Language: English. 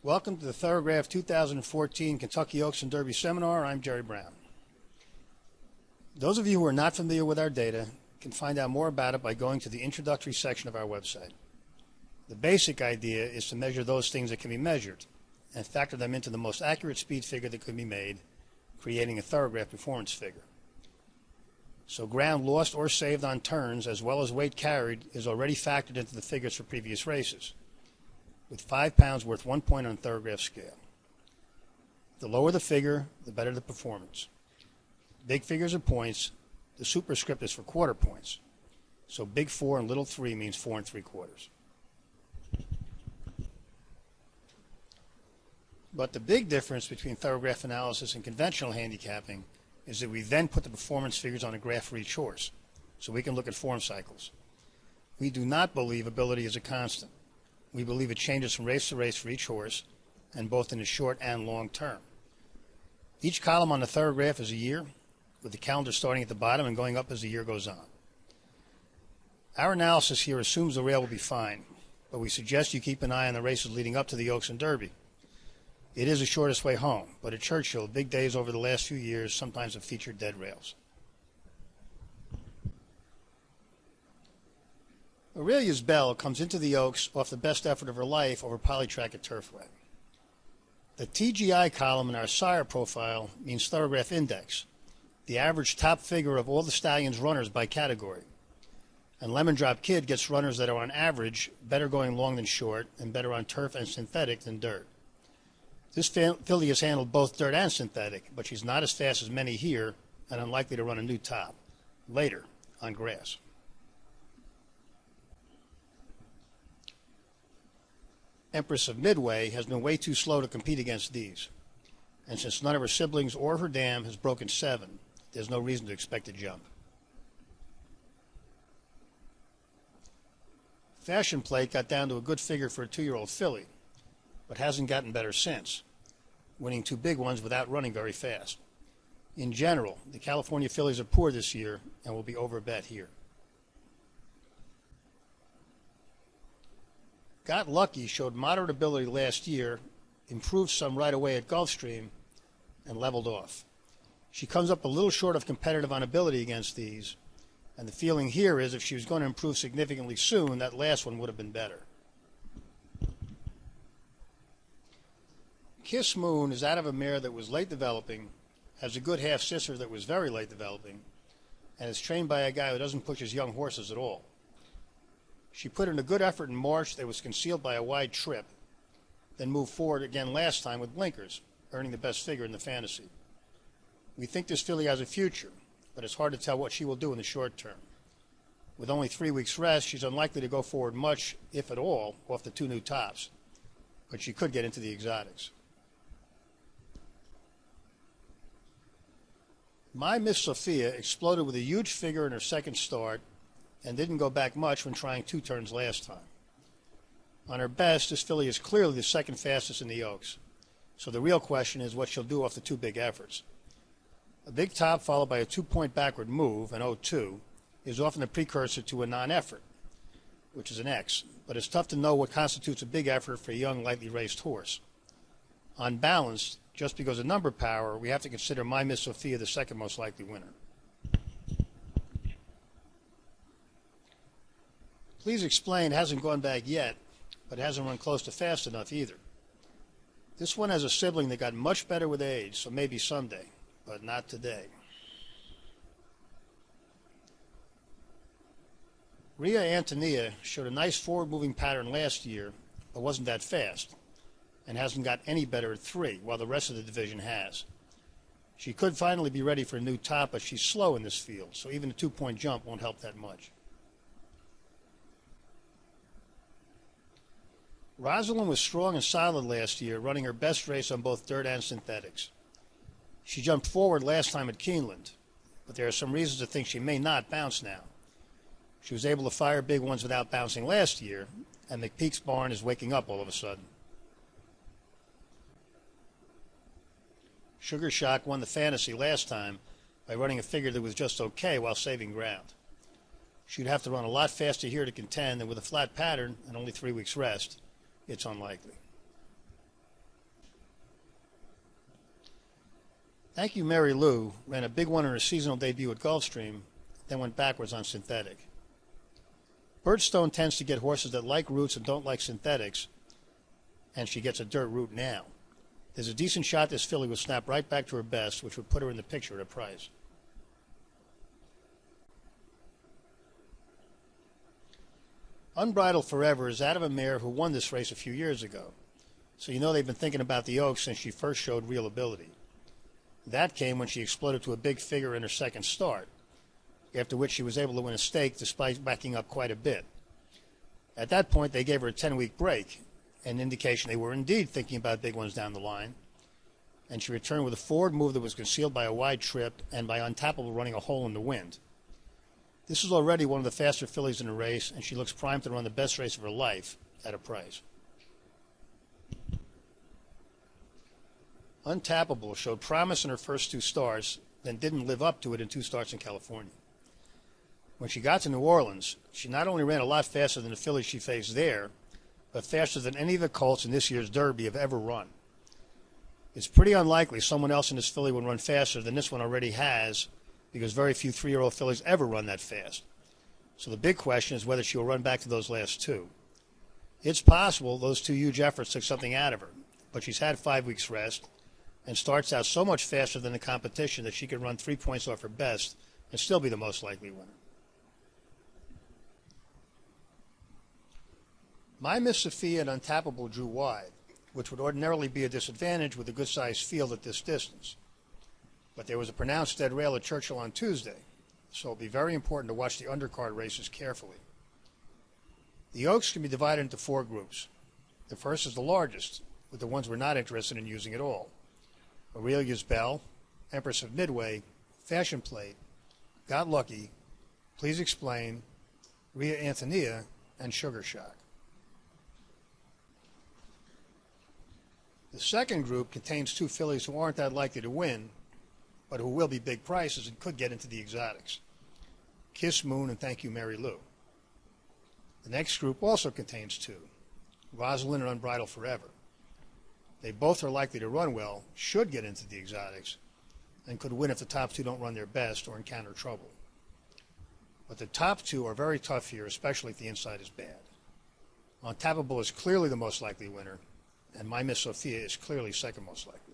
Welcome to the Thoro-Graph 2014 Kentucky Oaks and Derby Seminar. I'm Jerry Brown. Those of you who are not familiar with our data can find out more about it by going to the introductory section of our website. The basic idea is to measure those things that can be measured and factor them into the most accurate speed figure that could be made, creating a Thoro-Graph performance figure. So ground lost or saved on turns as well as weight carried is already factored into the figures for previous races, with 5 pounds worth 1 point on Thoro-Graph scale. The lower the figure, the better the performance. Big figures are points. The superscript is for quarter points. So big 4 and little 3 means 4 3/4. But the big difference between Thoro-Graph analysis and conventional handicapping is that we then put the performance figures on a graph for each horse, so we can look at form cycles. We do not believe ability is a constant. We believe it changes from race to race for each horse, and both in the short and long term. Each column on the Thoro-Graph is a year, with the calendar starting at the bottom and going up as the year goes on. Our analysis here assumes the rail will be fine, but we suggest you keep an eye on the races leading up to the Oaks and Derby. It is the shortest way home, but at Churchill, big days over the last few years sometimes have featured dead rails. Aurelia's Belle comes into the Oaks off the best effort of her life over polytrack at Turfway. The TGI column in our sire profile means Thoro-Graph index, the average top figure of all the stallion's runners by category. And Lemon Drop Kid gets runners that are on average better going long than short and better on turf and synthetic than dirt. This filly has handled both dirt and synthetic, but she's not as fast as many here and unlikely to run a new top later on grass. Empress of Midway has been way too slow to compete against these, and since none of her siblings or her dam has broken 7, there's no reason to expect a jump. Fashion Plate got down to a good figure for a 2-year-old filly, but hasn't gotten better since, winning 2 big ones without running very fast. In general, the California fillies are poor this year and will be overbet here. Got Lucky showed moderate ability last year, improved some right away at Gulfstream, and leveled off. She comes up a little short of competitive on ability against these, and the feeling here is if she was going to improve significantly soon, that last one would have been better. Kiss Moon is out of a mare that was late developing, has a good half-sister that was very late developing, and is trained by a guy who doesn't push his young horses at all. She put in a good effort in March that was concealed by a wide trip, then moved forward again last time with blinkers, earning the best figure in the fantasy. We think this filly has a future, but it's hard to tell what she will do in the short term. With only 3 weeks rest, she's unlikely to go forward much, if at all, off the 2 new tops, but she could get into the exotics. My Miss Sophia exploded with a huge figure in her second start and didn't go back much when trying 2 turns last time. On her best, this filly is clearly the second fastest in the Oaks, so the real question is what she'll do off the 2 big efforts. A big top followed by a 2-point backward move, an 0-2, is often a precursor to a non-effort, which is an X, but it's tough to know what constitutes a big effort for a young, lightly raced horse. On balance, just because of number power, we have to consider My Miss Sophia the second most likely winner. Please Explain hasn't gone back yet, but hasn't run close to fast enough either. This one has a sibling that got much better with age, so maybe someday, but not today. Ria Antonia showed a nice forward-moving pattern last year, but wasn't that fast, and hasn't got any better at 3, while the rest of the division has. She could finally be ready for a new top, but she's slow in this field, so even a 2-point jump won't help that much. Rosalind was strong and solid last year, running her best race on both dirt and synthetics. She jumped forward last time at Keeneland, but there are some reasons to think she may not bounce now. She was able to fire big ones without bouncing last year, and McPeak's barn is waking up all of a sudden. Sugar Shock won the fantasy last time by running a figure that was just okay while saving ground. She'd have to run a lot faster here to contend, and with a flat pattern and only 3 weeks rest, it's unlikely. Thank You Mary Lou ran a big one in her seasonal debut at Gulfstream, then went backwards on synthetic. Birdstone tends to get horses that like roots and don't like synthetics, and she gets a dirt root now. There's a decent shot this filly will snap right back to her best, which would put her in the picture at a price. Unbridled Forever is out of a mare who won this race a few years ago, so you know they've been thinking about the Oaks since she first showed real ability. That came when she exploded to a big figure in her second start, after which she was able to win a stake despite backing up quite a bit. At that point, they gave her a 10-week break, an indication they were indeed thinking about big ones down the line, and she returned with a forward move that was concealed by a wide trip and by Untappable running a hole in the wind. This is already one of the faster fillies in the race, and she looks primed to run the best race of her life at a price. Untappable showed promise in her first two starts, then didn't live up to it in two starts in California. When she got to New Orleans, she not only ran a lot faster than the fillies she faced there, but faster than any of the colts in this year's Derby have ever run. It's pretty unlikely someone else in this filly would run faster than this one already has, because very few 3-year-old fillies ever run that fast. So the big question is whether she will run back to those last two. It's possible those two huge efforts took something out of her, but she's had 5 weeks rest and starts out so much faster than the competition that she could run 3 points off her best and still be the most likely winner. My Miss Sophia and Untappable drew wide, which would ordinarily be a disadvantage with a good-sized field at this distance. But there was a pronounced dead rail at Churchill on Tuesday, so it'll be very important to watch the undercard races carefully. The Oaks can be divided into 4 groups. The first is the largest, with the ones we're not interested in using at all: Aurelia's Belle, Empress of Midway, Fashion Plate, Got Lucky, Please Explain, Rhea Antonia, and Sugar Shock. The second group contains 2 fillies who aren't that likely to win, but who will be big prices and could get into the exotics: Kiss Moon and Thank You Mary Lou. The next group also contains 2, Rosalind and Unbridled Forever. They both are likely to run well, should get into the exotics, and could win if the top 2 don't run their best or encounter trouble. But the top 2 are very tough here, especially if the inside is bad. Untappable is clearly the most likely winner, and My Miss Sophia is clearly second most likely.